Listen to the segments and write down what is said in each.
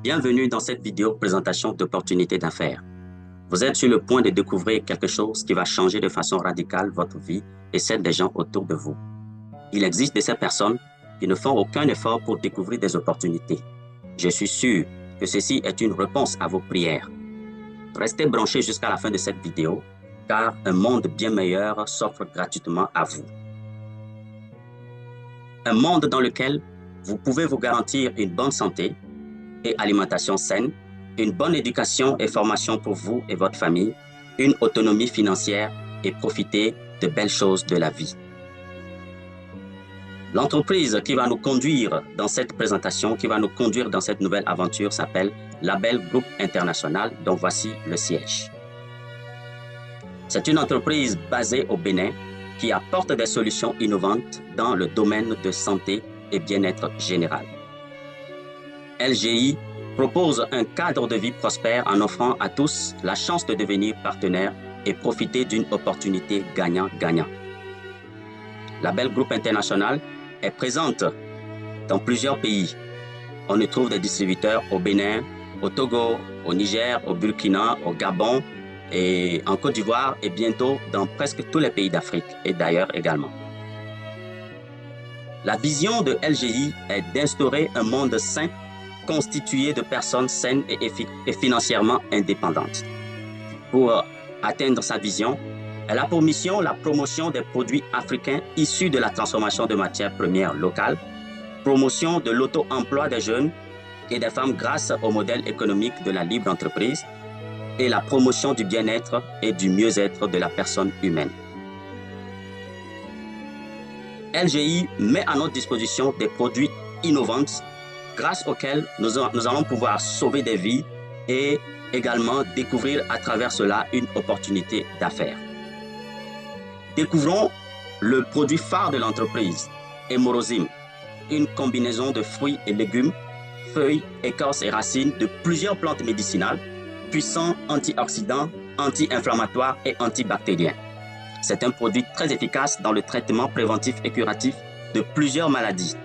Bienvenue dans cette vidéo présentation d'opportunités d'affaires. Vous êtes sur le point de découvrir quelque chose qui va changer de façon radicale votre vie et celle des gens autour de vous. Il existe de ces personnes qui ne font aucun effort pour découvrir des opportunités. Je suis sûr que ceci est une réponse à vos prières. Restez branchés jusqu'à la fin de cette vidéo, car un monde bien meilleur s'offre gratuitement à vous. Un monde dans lequel vous pouvez vous garantir une bonne santé et alimentation saine, une bonne éducation et formation pour vous et votre famille, une autonomie financière et profiter de belles choses de la vie. L'entreprise qui va nous conduire dans cette présentation, qui va nous conduire dans cette nouvelle aventure s'appelle Label Group International, dont voici le siège. C'est une entreprise basée au Bénin qui apporte des solutions innovantes dans le domaine de santé et bien-être général. LGI propose un cadre de vie prospère en offrant à tous la chance de devenir partenaire et profiter d'une opportunité gagnant-gagnant. Label Group International est présente dans plusieurs pays. On y trouve des distributeurs au Bénin, au Togo, au Niger, au Burkina, au Gabon et en Côte d'Ivoire et bientôt dans presque tous les pays d'Afrique et d'ailleurs également. La vision de LGI est d'instaurer un monde sain constitué de personnes saines et financièrement indépendantes. Pour atteindre sa vision, elle a pour mission la promotion des produits africains issus de la transformation de matières premières locales, promotion de l'auto-emploi des jeunes et des femmes grâce au modèle économique de la libre entreprise et la promotion du bien-être et du mieux-être de la personne humaine. LGI met à notre disposition des produits innovants grâce auxquels nous allons pouvoir sauver des vies et également découvrir à travers cela une opportunité d'affaires. Découvrons le produit phare de l'entreprise, Hémorozim, une combinaison de fruits et légumes, feuilles, écorces et racines de plusieurs plantes médicinales, puissants antioxydants, anti-inflammatoires et antibactériens. C'est un produit très efficace dans le traitement préventif et curatif de plusieurs maladies,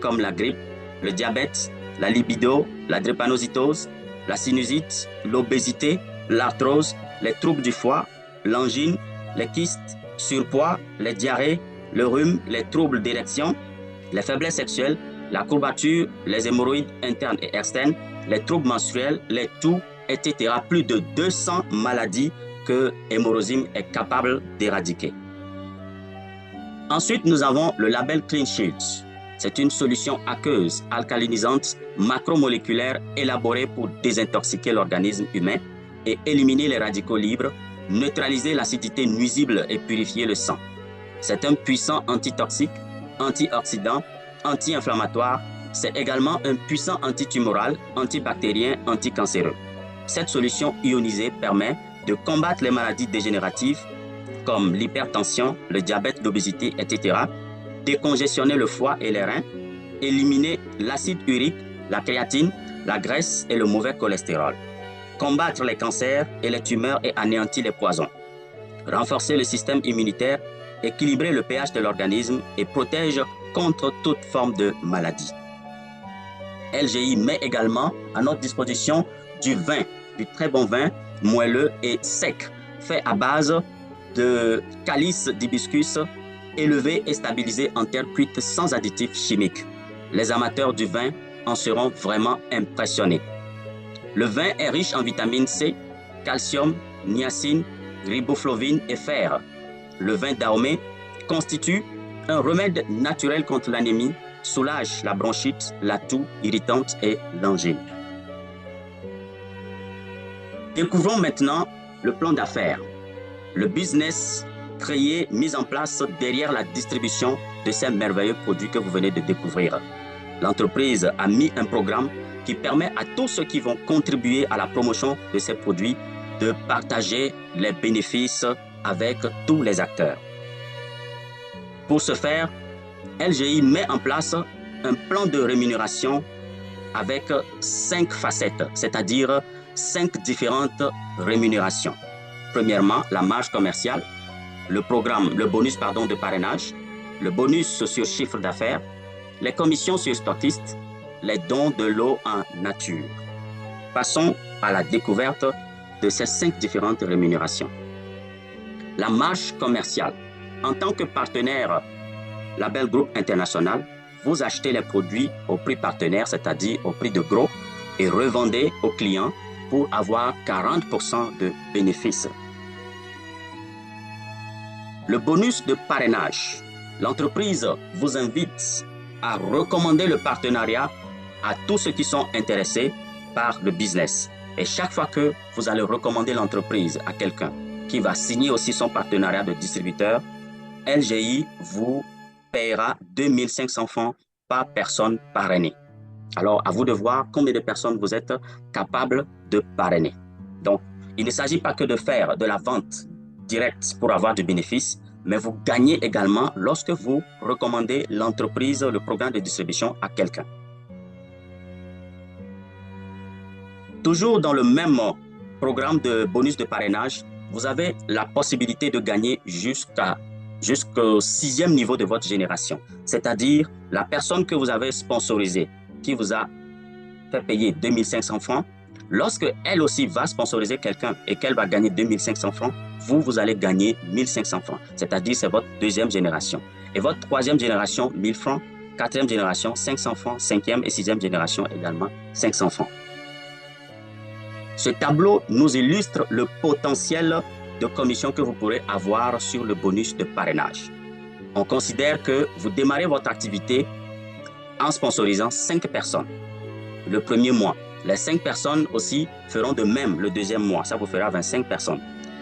comme la grippe, le diabète, la libido, la drépanocytose, la sinusite, l'obésité, l'arthrose, les troubles du foie, l'angine, les kystes, surpoids, les diarrhées, le rhume, les troubles d'érection, les faiblesses sexuelles, la courbature, les hémorroïdes internes et externes, les troubles menstruels, les toux, etc. Plus de 200 maladies que Hémorozim est capable d'éradiquer. Ensuite, nous avons le label Clean Shield. C'est une solution aqueuse, alcalinisante, macromoléculaire élaborée pour désintoxiquer l'organisme humain et éliminer les radicaux libres, neutraliser l'acidité nuisible et purifier le sang. C'est un puissant antitoxique, antioxydant, anti-inflammatoire. C'est également un puissant antitumoral, antibactérien, anticancéreux. Cette solution ionisée permet de combattre les maladies dégénératives comme l'hypertension, le diabète, l'obésité, etc., décongestionner le foie et les reins, éliminer l'acide urique, la créatine, la graisse et le mauvais cholestérol, combattre les cancers et les tumeurs et anéantir les poisons, renforcer le système immunitaire, équilibrer le pH de l'organisme et protège contre toute forme de maladie. LGI met également à notre disposition du vin, du très bon vin moelleux et sec, fait à base de calice d'hibiscus élevé et stabilisé en terre cuite sans additifs chimiques. Les amateurs du vin en seront vraiment impressionnés. Le vin est riche en vitamine C, calcium, niacine, riboflavine et fer. Le vin Dahomey constitue un remède naturel contre l'anémie, soulage la bronchite, la toux irritante et l'angine. Découvrons maintenant le plan d'affaires, le business créé, mis en place derrière la distribution de ces merveilleux produits que vous venez de découvrir. L'entreprise a mis un programme qui permet à tous ceux qui vont contribuer à la promotion de ces produits de partager les bénéfices avec tous les acteurs. Pour ce faire, LGI met en place un plan de rémunération avec 5 facettes, c'est-à-dire 5 différentes rémunérations. Premièrement, la marge commerciale, le bonus de parrainage, le bonus sur chiffre d'affaires, les commissions sur stockistes, les dons de l'eau en nature. Passons à la découverte de ces 5 différentes rémunérations. La marge commerciale. En tant que partenaire Label Group International, vous achetez les produits au prix partenaire, c'est-à-dire au prix de gros, et revendez aux clients pour avoir 40% de bénéfices. Le bonus de parrainage. L'entreprise vous invite à recommander le partenariat à tous ceux qui sont intéressés par le business. Et chaque fois que vous allez recommander l'entreprise à quelqu'un qui va signer aussi son partenariat de distributeur, LGI vous paiera 2500 francs par personne parrainée. Alors, à vous de voir combien de personnes vous êtes capable de parrainer. Donc, il ne s'agit pas que de faire de la vente directe pour avoir du bénéfice, mais vous gagnez également lorsque vous recommandez l'entreprise, le programme de distribution à quelqu'un. Toujours dans le même programme de bonus de parrainage, vous avez la possibilité de gagner jusqu'au 6e niveau de votre génération. C'est-à-dire la personne que vous avez sponsorisée, qui vous a fait payer 2500 francs, lorsque elle aussi va sponsoriser quelqu'un et qu'elle va gagner 2500 francs, vous allez gagner 1500 francs. C'est-à-dire c'est votre 2e génération. Et votre 3e génération, 1000 francs, 4e génération, 500 francs, 5e et 6e génération également, 500 francs. Ce tableau nous illustre le potentiel de commission que vous pourrez avoir sur le bonus de parrainage. On considère que vous démarrez votre activité en sponsorisant 5 personnes le premier mois. Les 5 personnes aussi feront de même le 2e mois. Ça vous fera 25 personnes.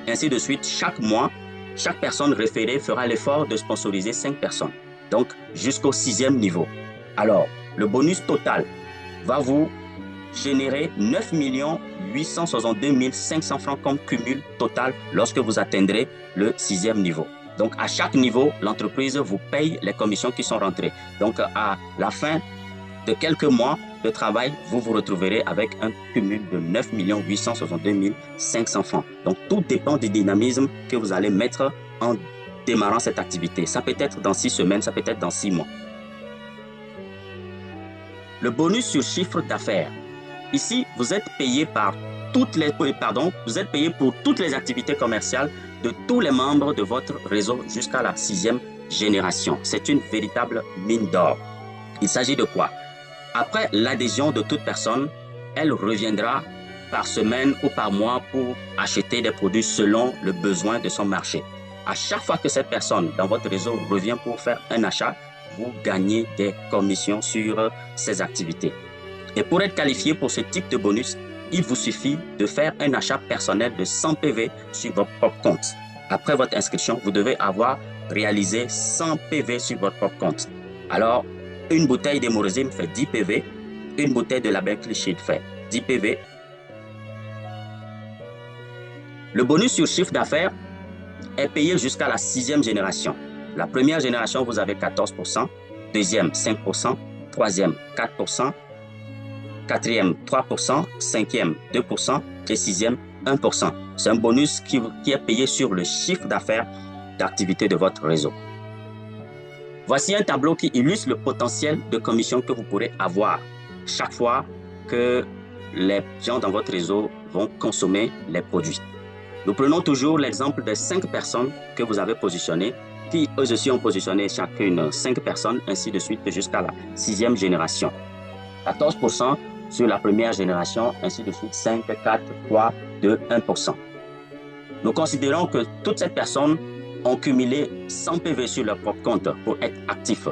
Ainsi de suite, chaque mois, chaque personne référée fera l'effort de sponsoriser 5 personnes. Donc, jusqu'au 6e niveau. Alors, le bonus total va vous générer 9 862 500 francs comme cumul total lorsque vous atteindrez le 6e niveau. Donc, à chaque niveau, l'entreprise vous paye les commissions qui sont rentrées. Donc, à la fin de quelques mois de travail, vous vous retrouverez avec un cumul de 9 862 500 francs. Donc, tout dépend du dynamisme que vous allez mettre en démarrant cette activité. Ça peut être dans 6 semaines, ça peut être dans 6 mois. Le bonus sur chiffre d'affaires. Ici, vous êtes payé vous êtes payé pour toutes les activités commerciales de tous les membres de votre réseau jusqu'à la 6e génération. C'est une véritable mine d'or. Il s'agit de quoi? Après l'adhésion de toute personne, elle reviendra par semaine ou par mois pour acheter des produits selon le besoin de son marché. À chaque fois que cette personne dans votre réseau revient pour faire un achat, vous gagnez des commissions sur ces activités. Et pour être qualifié pour ce type de bonus, il vous suffit de faire un achat personnel de 100 PV sur votre propre compte. Après votre inscription, vous devez avoir réalisé 100 PV sur votre propre compte. Alors, une bouteille d'hémorrhésine fait 10 PV, une bouteille de label cliché fait 10 PV. Le bonus sur chiffre d'affaires est payé jusqu'à la 6e génération. La première génération, vous avez 14%, deuxième 5%, troisième 4%, quatrième 3%, cinquième 2% et sixième 1%. C'est un bonus qui est payé sur le chiffre d'affaires d'activité de votre réseau. Voici un tableau qui illustre le potentiel de commission que vous pourrez avoir chaque fois que les gens dans votre réseau vont consommer les produits. Nous prenons toujours l'exemple des 5 personnes que vous avez positionnées, qui eux aussi ont positionné chacune 5 personnes, ainsi de suite jusqu'à la 6e génération. 14% sur la première génération, ainsi de suite 5, 4, 3, 2, 1%. Nous considérons que toutes ces personnes ont cumulé 100 PV sur leur propre compte pour être actifs.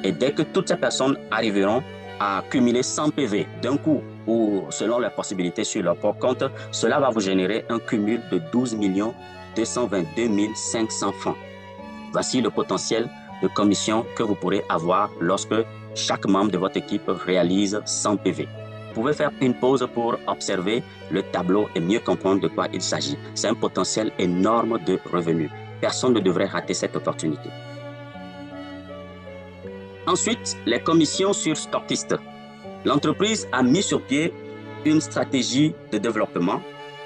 Et dès que toutes ces personnes arriveront à cumuler 100 PV d'un coup ou selon leurs possibilités sur leur propre compte, cela va vous générer un cumul de 12 222 500 francs. Voici le potentiel de commission que vous pourrez avoir lorsque chaque membre de votre équipe réalise 100 PV. Vous pouvez faire une pause pour observer le tableau et mieux comprendre de quoi il s'agit. C'est un potentiel énorme de revenus. Personne ne devrait rater cette opportunité. Ensuite, les commissions sur stockistes. L'entreprise a mis sur pied une stratégie de développement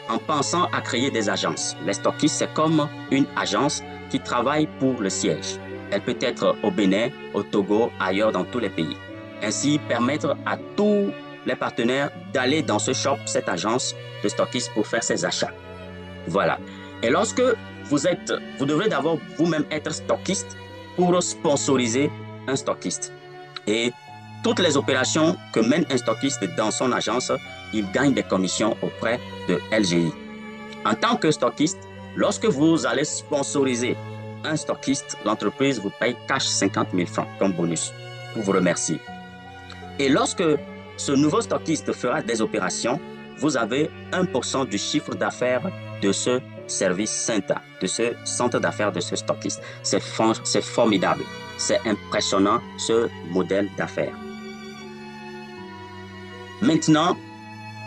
en pensant à créer des agences. Les stockistes, c'est comme une agence qui travaille pour le siège. Elle peut être au Bénin, au Togo, ailleurs dans tous les pays. Ainsi, permettre à tous les partenaires d'aller dans ce shop, cette agence de stockistes pour faire ses achats. Voilà. Et lorsque vous devrez d'abord vous-même être stockiste pour sponsoriser un stockiste. Et toutes les opérations que mène un stockiste dans son agence, il gagne des commissions auprès de LGI. En tant que stockiste, lorsque vous allez sponsoriser un stockiste, l'entreprise vous paye cash 50 000 francs comme bonus pour vous remercier. Et lorsque ce nouveau stockiste fera des opérations, vous avez 1% du chiffre d'affaires de ce service Synta, de ce centre d'affaires de ce stockiste. C'est formidable. C'est impressionnant, ce modèle d'affaires. Maintenant,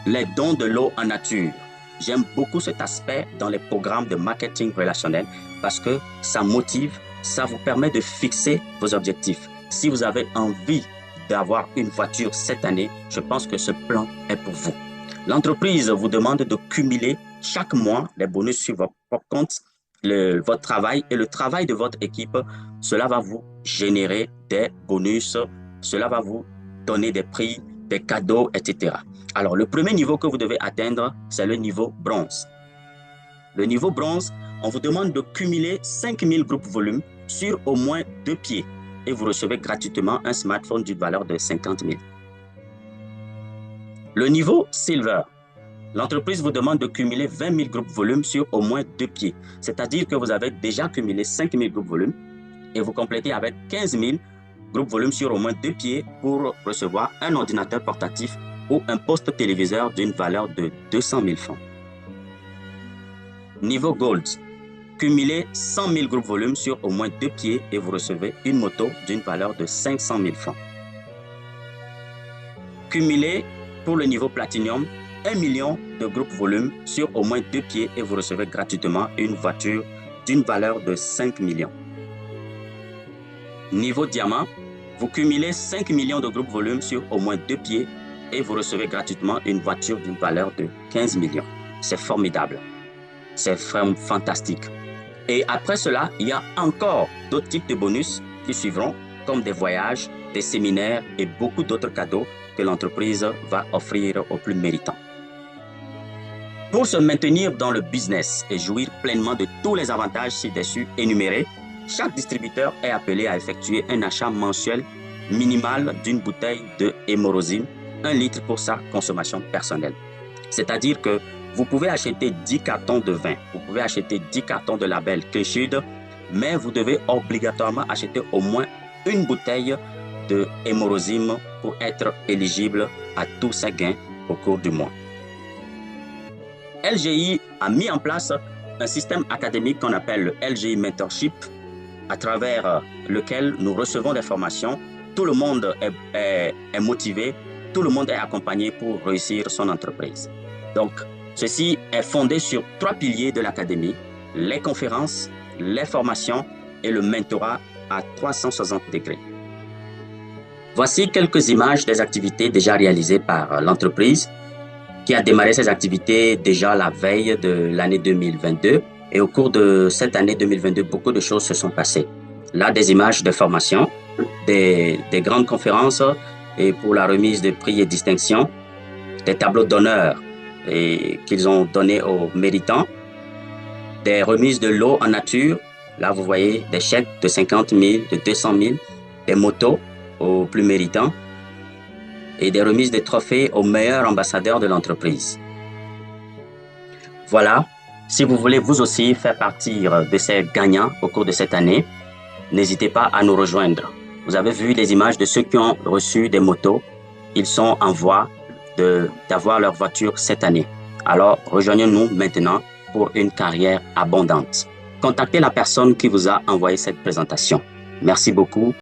les dons de l'eau en nature. J'aime beaucoup cet aspect dans les programmes de marketing relationnel parce que ça motive, ça vous permet de fixer vos objectifs. Si vous avez envie d'avoir une voiture cette année, je pense que ce plan est pour vous. L'entreprise vous demande de cumuler chaque mois les bonus sur votre compte, votre travail et le travail de votre équipe. Cela va vous générer des bonus, cela va vous donner des prix, des cadeaux, etc. Alors, le premier niveau que vous devez atteindre, c'est le niveau bronze. Le niveau bronze, on vous demande de cumuler 5000 groupes volume sur au moins 2 pieds et vous recevez gratuitement un smartphone d'une valeur de 50 000. Le niveau silver, l'entreprise vous demande de cumuler 20 000 groupes volume sur au moins 2 pieds. C'est-à-dire que vous avez déjà cumulé 5 000 groupes volume et vous complétez avec 15 000 groupes volume sur au moins 2 pieds pour recevoir un ordinateur portatif ou un poste téléviseur d'une valeur de 200 000 francs. Niveau Gold, cumulez 100 000 groupes volume sur au moins 2 pieds et vous recevez une moto d'une valeur de 500 000 francs. Cumulez pour le niveau Platinum 1 million de groupes volume sur au moins 2 pieds et vous recevez gratuitement une voiture d'une valeur de 5 millions. Niveau Diamant, vous cumulez 5 millions de groupes volume sur au moins 2 pieds et vous recevez gratuitement une voiture d'une valeur de 15 millions. C'est formidable. C'est vraiment fantastique. Et après cela, il y a encore d'autres types de bonus qui suivront, comme des voyages, des séminaires et beaucoup d'autres cadeaux que l'entreprise va offrir aux plus méritants. Pour se maintenir dans le business et jouir pleinement de tous les avantages ci-dessus énumérés, chaque distributeur est appelé à effectuer un achat mensuel minimal d'une bouteille de hémorrosine, 1 litre pour sa consommation personnelle. C'est-à-dire que vous pouvez acheter 10 cartons de vin, vous pouvez acheter 10 cartons de label Cliched, mais vous devez obligatoirement acheter au moins une bouteille de hémorrosine pour être éligible à tous ces gains au cours du mois. LGI a mis en place un système académique qu'on appelle le LGI Mentorship, à travers lequel nous recevons des formations. Tout le monde est motivé, tout le monde est accompagné pour réussir son entreprise. Donc, ceci est fondé sur 3 piliers de l'académie, les conférences, les formations et le mentorat à 360 degrés. Voici quelques images des activités déjà réalisées par l'entreprise qui a démarré ses activités déjà la veille de l'année 2022. Et au cours de cette année 2022, beaucoup de choses se sont passées. Là, des images de formation, des grandes conférences et pour la remise de prix et distinctions, des tableaux d'honneur qu'ils ont donnés aux méritants, des remises de l'eau en nature. Là, vous voyez des chèques de 50 000, de 200 000, des motos aux plus méritants et des remises de trophées aux meilleurs ambassadeurs de l'entreprise. Voilà. Si vous voulez vous aussi faire partie de ces gagnants au cours de cette année, n'hésitez pas à nous rejoindre. Vous avez vu les images de ceux qui ont reçu des motos. Ils sont en voie d'avoir leur voiture cette année. Alors, rejoignez-nous maintenant pour une carrière abondante. Contactez la personne qui vous a envoyé cette présentation. Merci beaucoup.